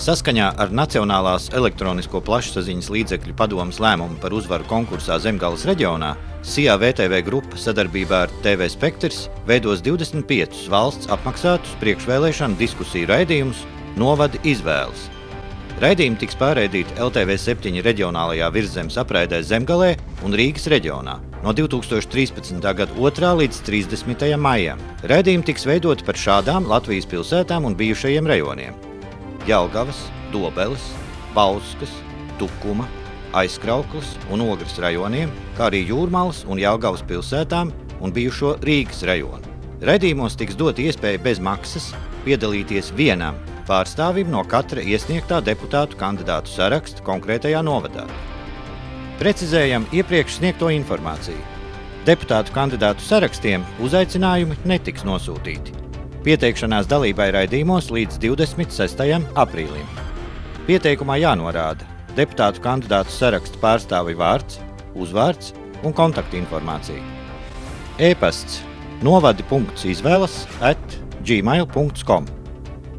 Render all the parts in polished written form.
Saskaņā ar Nacionālās elektronisko plašsaziņas līdzekļu padomes lēmumu par uzvaru konkursā Zemgales reģionā, SIA VTV grupa sadarbībā ar TV Spektrs veidos 25 valsts apmaksātus priekšvēlēšanu diskusiju raidījumus Novadi izvēles. Raidījumi tiks pārraidīti LTV7 reģionālajā virszemes apraidē Zemgalē un Rīgas reģionā no 2013. gada 2. līdz 30. maijam. Raidījumi tiks veidoti par šādām Latvijas pilsētām un bijušajiem rajoniem: Jelgavas, Dobeles, Bauskas, Tukuma, Aizkraukles un Ogres rajoniem, kā arī Jūrmalas un Jelgavas pilsētām un bijušo Rīgas rajonu. Raidījumos tiks dot iespēja bez maksas piedalīties vienam pārstāvim no katra iesniegtā deputātu kandidātu saraksta konkrētajā novadā. Precizējam iepriekš sniegto informāciju. Deputātu kandidātu sarakstiem uzaicinājumi netiks nosūtīti. Pieteikšanās dalībai raidījumos līdz 26. aprīlim. Pieteikumā jānorāda deputātu kandidātu saraksta pārstāvi vārds, uzvārds un kontaktinformācija. E-pasts novadi.izvēles@gmail.com.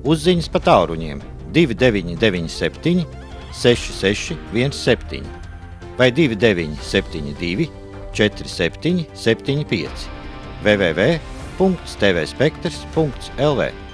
Uzziņas pa tālruņiem 2997 6617 vai 2972 4775 www.tvspektrs.lv.